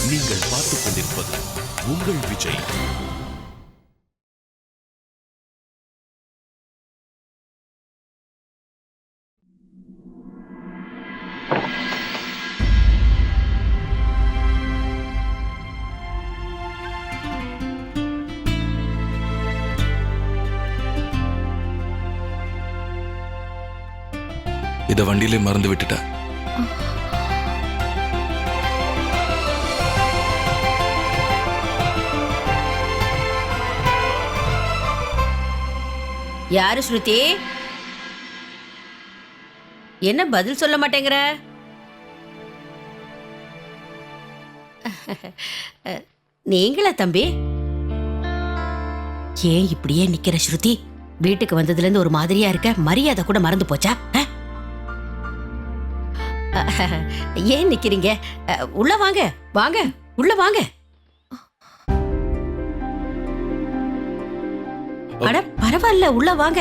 நீங்கள் பார்த்துக் கொண்டிருப்பது உங்கள் விஜய். இத வண்டியிலே மறந்து விட்டுட்டேன். யாரு ஸ்ருதி? என்ன பதில் சொல்ல மாட்டேங்கிற? நீங்களா தம்பி? ஏன் இப்படியே நிக்கிற ஸ்ருதி? வீட்டுக்கு வந்ததுல இருந்து ஒரு மாதிரியா இருக்க. மரியாதை கூட மறந்து போச்சா? ஏன் நிக்கிறீங்க? உள்ள வாங்க, வாங்க, உள்ள வாங்க. அட பரவாயில்ல, உள்ள வாங்க.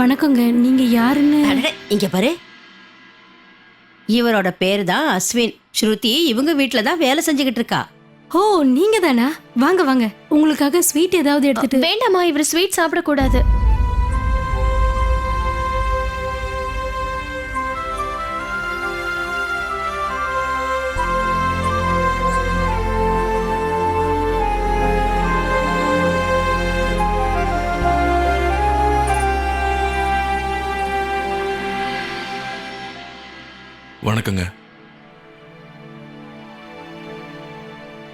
வணக்கங்க, நீங்க யாருன்னு? இங்க பாரு, இவரோட பேரு தான் அஸ்வின். ஸ்ருதி இவங்க வீட்டுல தான் வேலை செஞ்சுக்கிட்டு இருக்கா. ஓ, நீங்க தானா? வாங்க வாங்க, உங்களுக்காக ஸ்வீட் ஏதாவது எடுத்துட்டு. வேண்டாமா, இவர் ஸ்வீட் சாப்பிடக்கூடாது. வணக்கங்க.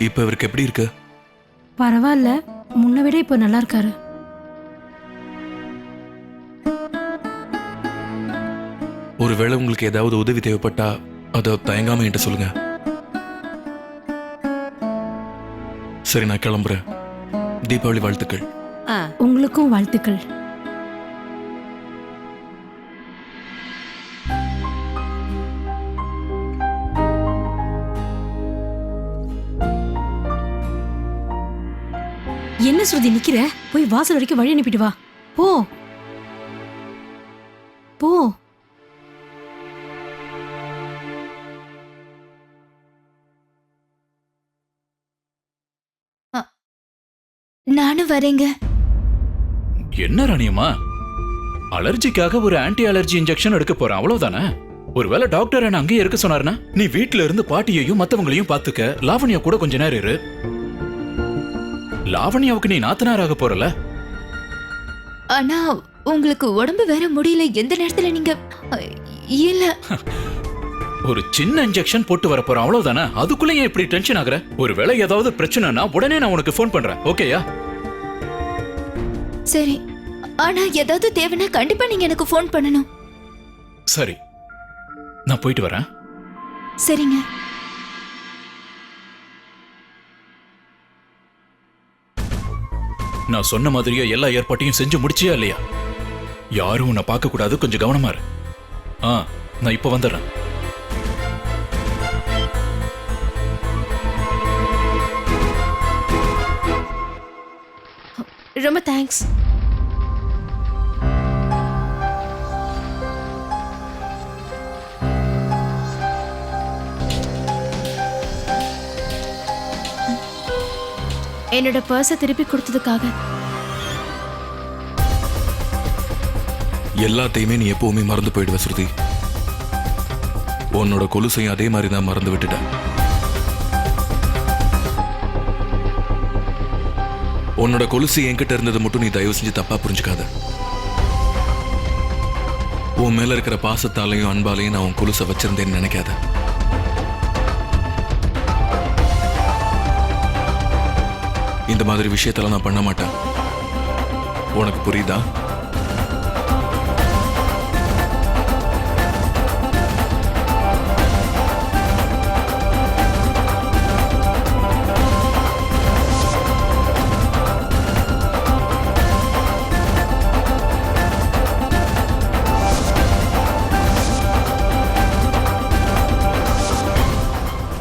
இப்ப இவருக்கு எப்படி இருக்கு? பரவாயில்ல, முன்ன விட இப்போ நல்லா இருக்காரு. ஒருவேளை உங்களுக்கு ஏதாவது உதவி தேவைப்பட்டா அதை தயங்காம என்கிட்ட சொல்லுங்க. சரி, நான் கிளம்புறேன். தீபாவளி வாழ்த்துக்கள். உங்களுக்கும் வாழ்த்துக்கள். என்ன ஸ்ருதி நிக்கிற? போய் வாசல் வரைக்கும் வழி அனுப்பிட்டு வா. போ போ. நானும் வரேங்க. என்ன ராணியம்மா, அலர்ஜிக்காக ஒரு ஆன்டி அலர்ஜி இன்ஜெக்ஷன் எடுக்க போறேன், அவ்வளவுதானே? ஒருவேளை டாக்டர் என்ன அங்கேயே இருக்க சொன்னார்னா நீ வீட்டுல இருந்து பாட்டியையும் மத்தவங்களையும் பாத்துக்க. லாவண்யா கூட கொஞ்ச நேரம் இரு. லாவண்யாவுக்கு நீ நாத்தனாராக போறல. ஆனா உங்களுக்கு உடம்பு வேற முடியல. எந்த நேரத்துல நீங்க இல்ல ஒரு சின்ன இன்ஜெக்ஷன் போட்டு வர போறேன், அவ்வளவுதானே? அதுக்குள்ள ஏன் இப்படி டென்ஷன் ஆகுற? ஒருவேளை ஏதாவது பிரச்சனைனா உடனே நான் உனக்கு ஃபோன் பண்றேன், ஓகேயா? சரி, ஆனா ஏதாவது தேவைன்னா கண்டிப்பா நீங்க எனக்கு ஃபோன் பண்ணணும். சரி, நான் போயிட்டு வரேன். சரிங்க. நான் சொன்ன மாதிரியே எல்லா ஏற்பாட்டையும் செஞ்சு முடிச்சியா இல்லையா? யாரும் உன்னை பார்க்க கூடாது, கொஞ்சம் கவனமா இரு. நான் இப்ப வந்துடுறேன். ரொம்ப தேங்க்ஸ். என்னோட பர்ஸை திருப்பி கொடுத்ததுக்காக. எல்லாத்தையுமே நீ எப்பவுமே மறந்து போயிடுவ ஸ்ருதி. உன்னோட கொலுசையும் அதே மாதிரி தான் மறந்து விட்டுட்டேன். உன்னோட கொலுசு என்கிட்ட இருந்தது மட்டும் நீ தயவு செஞ்சு தப்பா புரிஞ்சுக்காத. உன் மேல இருக்கிற பாசத்தாலையும் அன்பாலையும் நான் உன் கொலுசை வச்சிருந்தேன்னு நினைக்காத. இந்த மாதிரி விஷயத்தெல்லாம் நான் பண்ண மாட்டேன். உனக்கு புரியுதா?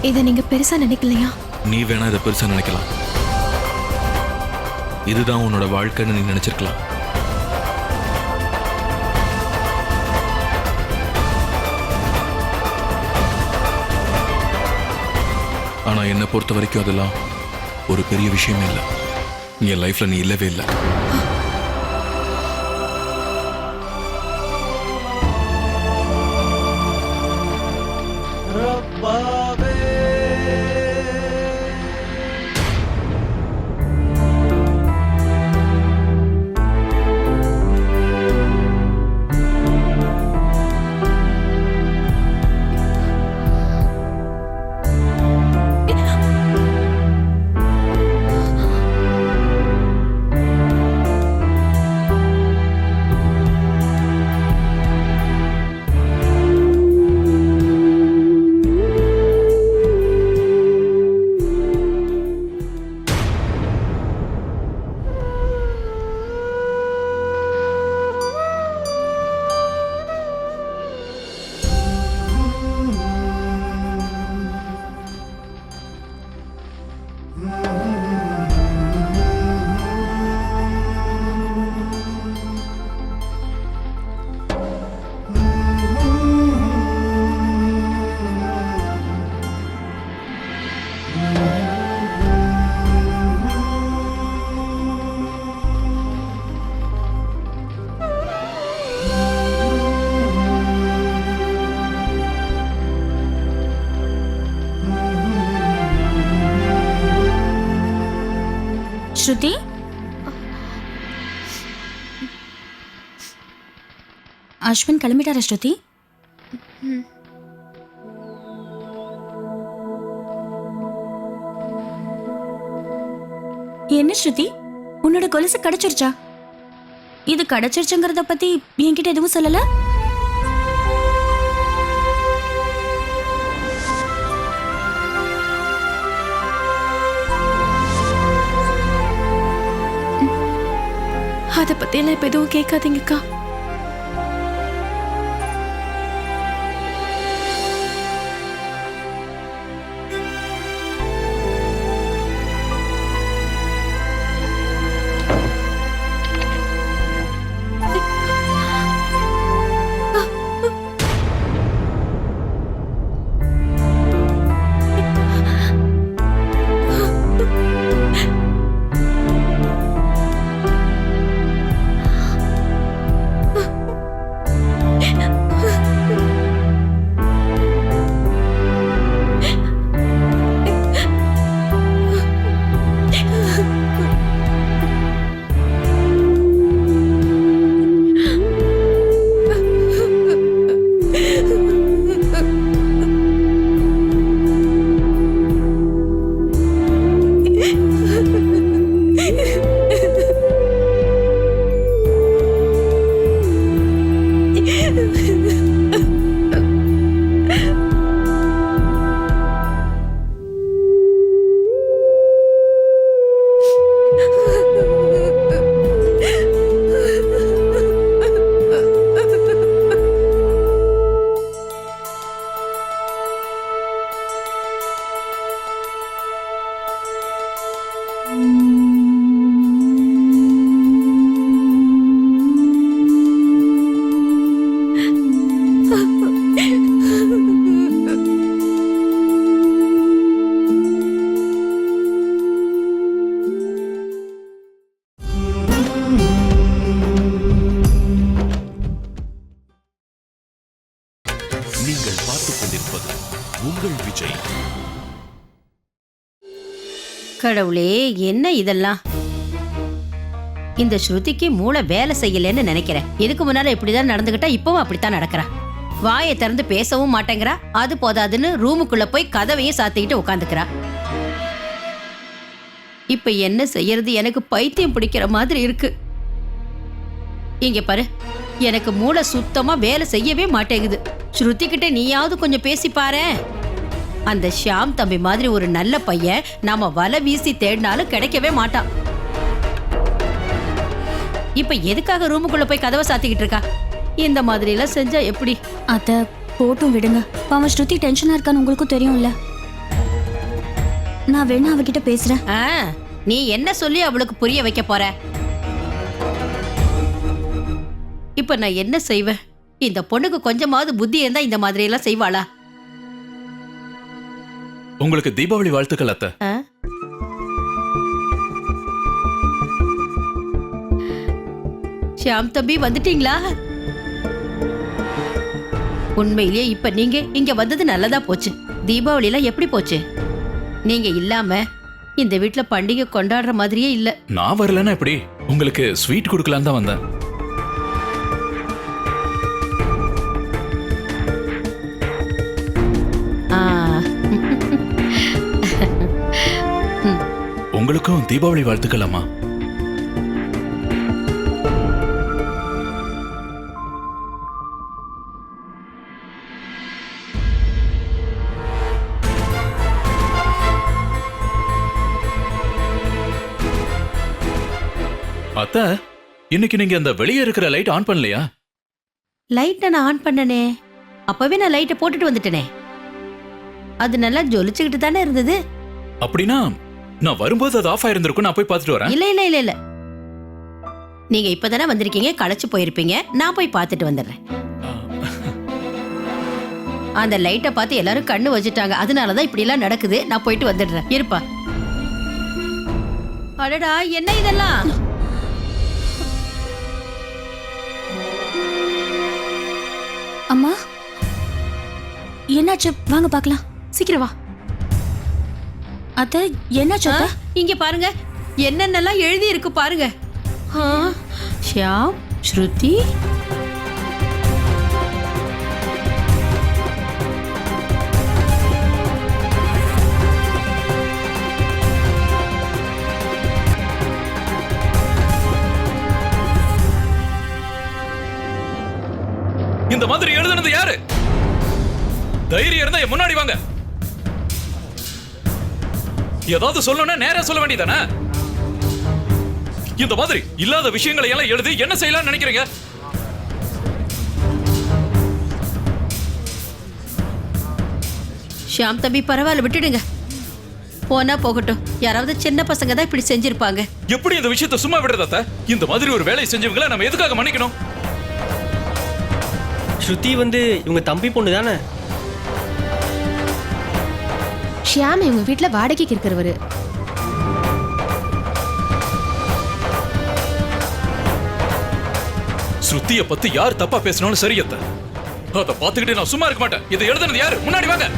இதை நீங்க பெருசா நினைக்கலையா? நீ வேணா இதை பெருசா நினைக்கலாம். இதுதான் உன்னோட வாழ்க்கைன்னு நீ நினைச்சிருக்கலாம். ஆனா என்னை பொறுத்த வரைக்கும் அதெல்லாம் ஒரு பெரிய விஷயமே இல்லை. என் லைஃப்ல நீ இல்லவே இல்லை. ஸ்ருதி, அஸ்வின் கிளம்பிட்டாரா ஸ்ருதி? என்ன ஸ்ருதி, உன்னோட கொலுசு கிடைச்சிருச்சா? இது கிடைச்சிருச்சுங்கிறத பத்தி என்கிட்ட எதுவும் சொல்லல? அதை பத்தி எல்லாம் இப்ப எதுவும் கேட்காதீங்கக்கா. நீங்கள் பார்த்துக் கொண்டிருப்பது உங்கள் விஜய். கடவுளே, என்ன இதெல்லாம்? இந்த ஸ்ருதிக்கு மூளை வேலை செய்யலன்னு நினைக்கிறேன். இதுக்கு முன்னால இப்படிதான் நடந்துகிட்டா இப்பவும் அப்படித்தான் நடக்கிறா. வாயை திறந்து பேசவும் மாட்டேங்கிறா. அது போதாதுன்னு ரூமுக்குள்ள போய் கதவையும் சாத்திக்கிட்டு உட்காந்துக்கிறா. இப்ப என்ன செய்யறது? எனக்கு பைத்தியம் பிடிக்கிற மாதிரி இருக்கு. இங்க பாரு, எனக்கு மூளை சுத்தமா வேலை செய்யவே மாட்டேங்குது. ஸ்ருதி கிட்ட நீயாவது கொஞ்சம் பேசி பாரேன். அந்த ஷியாம் தம்பி மாதிரி ஒரு நல்ல பையன் நாம வலை வீசி தேடினாலும் கிடைக்கவே மாட்டான். இப்ப எதுக்காக ரூமுக்குள்ள போய் கதவை சாத்திக்கிட்டு இருக்கா? இந்த மாதிரி எல்லாம் செஞ்சா எப்படி? அத போட்டும் விடுங்க. பாவம் ஸ்ருதி டென்ஷனா இருக்கான்னு உங்களுக்கும் தெரியும்ல. நான் வேணா அவகிட்ட பேசுறேன். நீ என்ன சொல்லி அவளுக்கு புரிய வைக்க போற? இப்ப நான் என்ன செய்வேன்? இந்த பொண்ணுக்கு கொஞ்சமாவது புத்தி இருந்தா இந்த மாதிரி எல்லாம் செய்வாளா? உங்களுக்கு தீபாவளி வாழ்த்துக்கள் அத்தை. ஆ? ஷியாம் தம்பி வந்துட்டீங்களா? உண்மையிலேயே இப்ப நீங்க இங்க வந்தது நல்லதா போச்சு. தீபாவளி எல்லாம் எப்படி போச்சு? நீங்க இல்லாம இந்த வீட்ல பண்டிகை கொண்டாடுற மாதிரியே இல்ல. நான் வரலன்னா எப்படி? உங்களுக்கு ஸ்வீட் கொடுக்கலான்னு தான் வந்தேன். ஆ. உங்களுக்கும் தீபாவளி வாழ்த்துக்கள் அம்மா. அத்தை, இன்னைக்கு நீங்க அந்த வெளியே இருக்கிற லைட் ஆன் பண்ணலையா? லைட்டை நான் ஆன் பண்ணனே. அப்பவே நான் லைட்டை போட்டுட்டு வந்துட்டேனே. அது நல்லா ஜொலிச்சுக்கிட்டு தானே இருந்தது. அப்படின்னா நான் வரும்போது அது ஆஃப் ஆயிருந்திருக்கும். நான் போய் பார்த்துட்டு வரேன். இல்ல இல்ல இல்ல இல்ல, நீங்க இப்பதானே வந்திருக்கீங்க, களைச்சு போயிருப்பீங்க. நான் போய் பார்த்துட்டு வந்துடுறேன். அந்த லைட்டை பார்த்து எல்லாரும் கண்ணு வச்சுட்டாங்க. அதனாலதான் இப்படி எல்லாம் நடக்குது. நான் போயிட்டு வந்துடுறேன். இருப்பா. அடடா, என்ன இதெல்லாம்? அம்மா, என்னாச்சு? வாங்க பார்க்கலாம். சீக்கிரம் வா. அத்தை, என்னாச்சு அத்தை? இங்க பாருங்க, என்னென்னலாம் எழுதி இருக்கு பாருங்க. ஆ, ஷியாம், ஸ்ருதி. இந்த மாதிரி எழுதுனது யாரு? தைரியம் இருந்தா என் முன்னாடி வாங்க. ஏதாவது சொல்லணும்னா நேரா சொல்ல வேண்டியதானே? இந்த மாதிரி இல்லாத விஷயங்களை எல்லாம் எழுதி என்ன செய்யலாம்னு நினைக்கிறீங்க? ஷியாம் தம்பி, பரவாயில்ல, விட்டுடுங்க. போனா போகட்டும். யாராவது சின்ன பசங்க தான் இப்படி செஞ்சிருப்பாங்க. எப்படி இந்த விஷயத்தை சும்மா விடுறத? இந்த மாதிரி ஒரு வேலையை செஞ்சவங்களை நம்ம எதுக்காக மன்னிக்கணும்? ஸ்ருதி வந்து இவங்க தம்பி பொண்ணு தானே? ஷியாம் இவங்க வீட்ல வாடகைக்கு இருக்கிறவரு. ஸ்ருதிய பத்தி யார் தப்பா பேசினாலும் சரியத்த. அத பாத்துக்கிட்டு நான் சும்மா இருக்க மாட்டேன். இதை எழுதுனது யாரு? முன்னாடி வாங்க.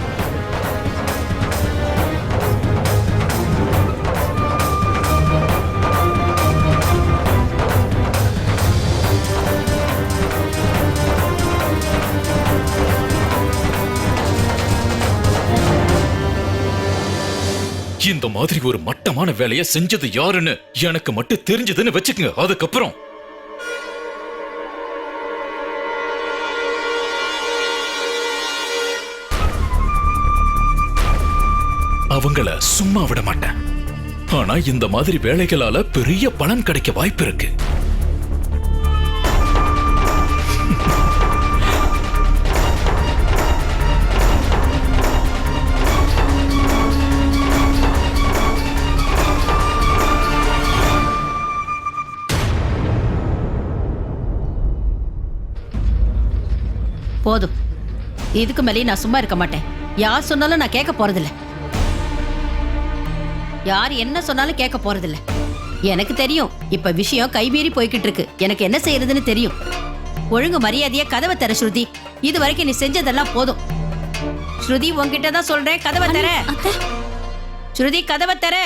இந்த மாதிரி ஒரு மட்டமான வேலையை செஞ்சது யாருன்னு எனக்கு மட்டும் தெரிஞ்சதுன்னு வச்சுக்கங்க. அதுக்கப்புறம் அவங்கள சும்மா விட மாட்டேன். ஆனா இந்த மாதிரி வேலைகளால பெரிய பலன் கிடைக்க வாய்ப்பு இருக்கு. போதும், இதுக்கு மேலேயே நான் சும்மா இருக்க மாட்டேன். யார் சொன்னாலும் நான் கேட்க போறதில்ல. யார் என்ன சொன்னாலும் கேட்க போறதில்ல. எனக்கு தெரியும் இப்ப விஷயம் கைமீறி போய்கிட்டு இருக்கு. எனக்கு என்ன செய்யறதுன்னு தெரியும். ஒழுங்கு மரியாதையா கதவை தர ஸ்ருதி. இது வரைக்கும் நீ செஞ்சதெல்லாம் போதும். ஸ்ருதி, உன்கிட்ட தான் சொல்றேன், கதவை தர. ஸ்ருதி, கதவை தர.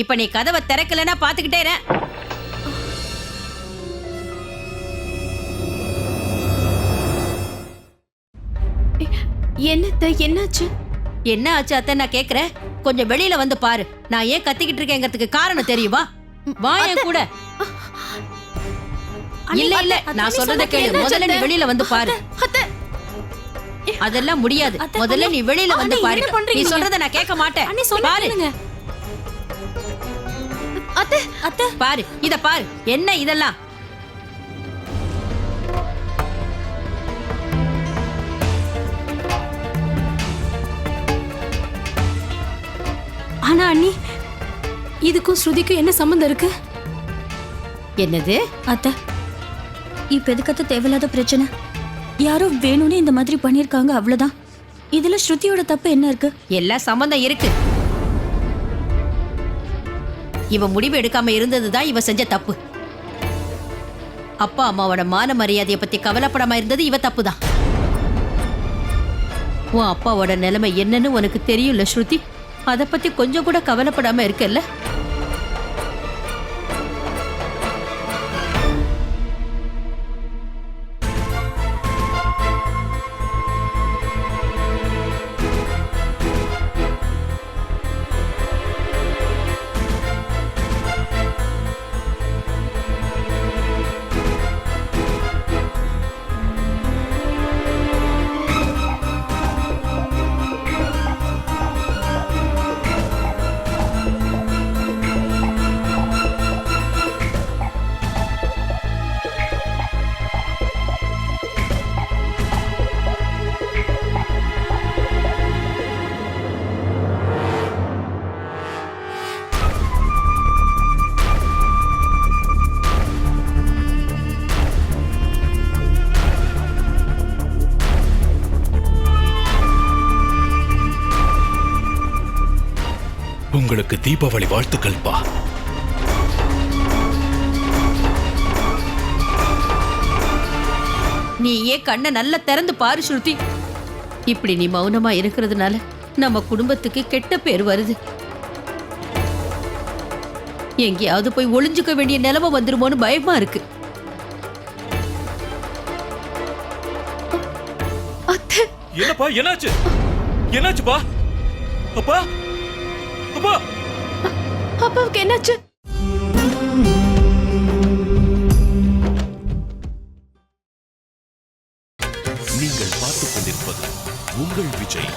இப்ப நீ கதவை திறக்கலன்னா பாத்துக்கிட்டே இரு. என்னாச்சு? என்ன ஆச்சு அத்தை? நான் கேக்குறேன். கொஞ்சம் வெளியில வந்து பாரு. நான் ஏன் கத்திக்கிட்டு இருக்கேங்கிறதுக்கு காரணம் தெரியுமா? வா என் கூட. இல்ல இல்ல, நான் சொல்றத கேளு. முதல்ல நீ வெளியில வந்து பாரு. அதெல்லாம் முடியாது. முதல்ல நீ வெளியில வந்து பாரு. நீ சொல்றத நான் கேட்க மாட்டேன். பாரு பாரு, இத பாரு. என்ன இதெல்லாம்? ஆனா அண்ணி, இதுக்கும் ஸ்ருதிக்கும் என்ன சம்மந்தம் இருக்கு? என்னது? அத்தை, இப்ப எதுக்கத்த தேவையில்லாத பிரச்சனை? யாரோ வேணும்னு இந்த மாதிரி பண்ணிருக்காங்க, அவ்வளவுதான். இதுல ஸ்ருதியோட தப்பு என்ன இருக்கு? எல்லா சம்பந்தம் இருக்கு. இவ முடிவு எடுக்காம இருந்ததுதான் இவ செஞ்ச தப்பு. அப்பா அம்மாவோட மான மரியாதையை பத்தி கவலைப்படாம இருந்தது இவ தப்புதான். உன் அப்பாவோட நிலைமை என்னன்னு உனக்கு தெரியும்ல ஸ்ருதி? அத பத்தி கொஞ்சம் கூட கவலைப்படாம இருக்கல்ல? உங்களுக்கு தீபாவளி வாழ்த்துக்கள் பா. நீ ஏன் கண்ணை நல்லா திறந்து பாரு ஸ்ருதி. இப்படி நீ மௌனமா இருக்கிறதுனால நம்ம குடும்பத்துக்கு கெட்ட பேர் வருது. எங்கேயாவது போய் ஒளிஞ்சுக்க வேண்டிய நிலைமை வந்துருமோன்னு பயமா இருக்கு. என்னப்பா என்னாச்சு? என்னாச்சுப்பா? அப்பா அப்பா அப்பாவுக்கு என்னாச்சு? நீங்கள் பார்த்துக் கொண்டிருப்பது உங்கள் விஜய்.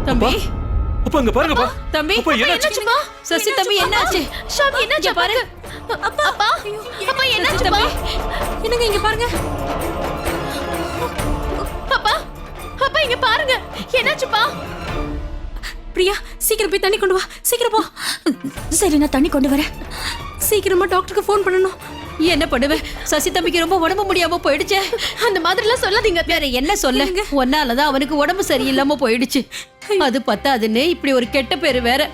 தம்பி, அப்பா இங்க பாருங்கப்பா. தம்பி, அப்பா என்னாச்சு? சசி தம்பி என்னாச்சு? ஷாப் என்னாச்சு பாரு. அப்பா அப்பா அப்பா என்னாச்சு தம்பி? என்னங்க இங்க பாருங்க. அப்பா அப்பா இங்க பாருங்க. என்னாச்சுப்பா? பிரியா, சீக்கிரம் போய் தண்ணி கொண்டு வா. சீக்கிரம் போ. சரி, நான் தண்ணி கொண்டு வரேன். சீக்கிரமா டாக்டருக்கு ஃபோன் பண்ணணும். என்ன பண்ணுவேன்? சசி தம்பிக்கு ரொம்ப உடம்பு முடியாம போயிடுச்சே. அந்த மாதிரிலாம் சொல்லாதீங்க. வேற என்ன சொல்ல? ஒன்னாலதான் அவனுக்கு உடம்பு சரியில்லாம போயிடுச்சு. அது பத்தாதுன்னு இப்படி ஒரு கெட்ட பேரு வேற.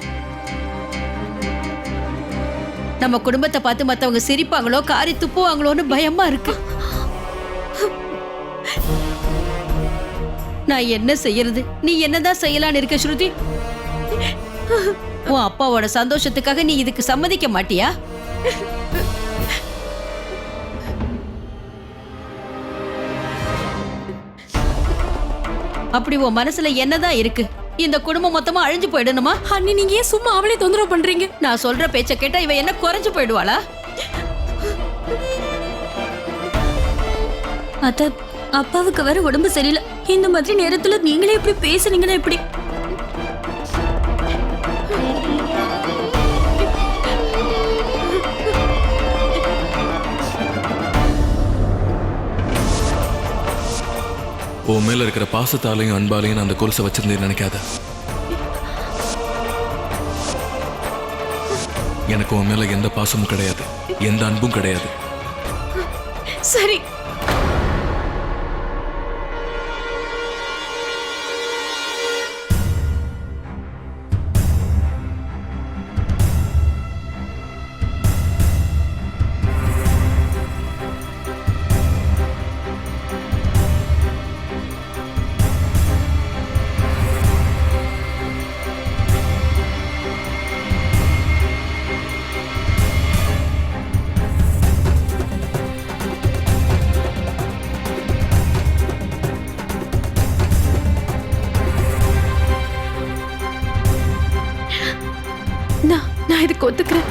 நம்ம குடும்பத்தை பார்த்து மத்தவங்க சிரிப்பாங்களோ காரி துப்புவாங்களோன்னு பயமா இருக்கு. நான் என்ன செய்யறது? நீ என்னதான் செய்யலான்னு இருக்க ஸ்ருதி? உன் அப்பாவோட சந்தோஷத்துக்காக நீ இதுக்கு சம்மதிக்க மாட்டியா? அப்படி உன் மனசுல என்னதான் இருக்கு? இந்த குடும்பம் மொத்தமா அழிஞ்சு போயிடணுமா? அண்ணி, நீங்க ஏன் சும்மா அவளே தொந்தரவு பண்றீங்க? நான் சொல்ற பேச்ச கேட்டா இவ என்ன குறைஞ்சு போயிடுவாளா? அத்தை, அப்பாவுக்கு வேற உடம்பு சரியில்லை. இந்த மாதிரி நேரத்துல நீங்களே இப்படி பேசுறீங்கன்னா எப்படி? உன் மேல இருக்கிற பாசத்தாலையும் அன்பாலையும் நான் அந்த கொலுசை வச்சிருந்தேன்னு நினைக்காத. எனக்கு உன் மேல எந்த பாசமும் கிடையாது, எந்த அன்பும் கிடையாது. சரி. நான் இதுக்கு ஒத்துக்கிறேன்.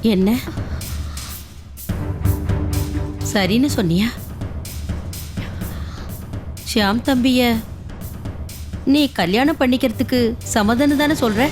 என்ன சரின்னு சொன்னியா? ஷியாம் தம்பிய நீ கல்யாணம் பண்ணிக்கிறதுக்கு சம்மதம்னு தானே சொல்ற?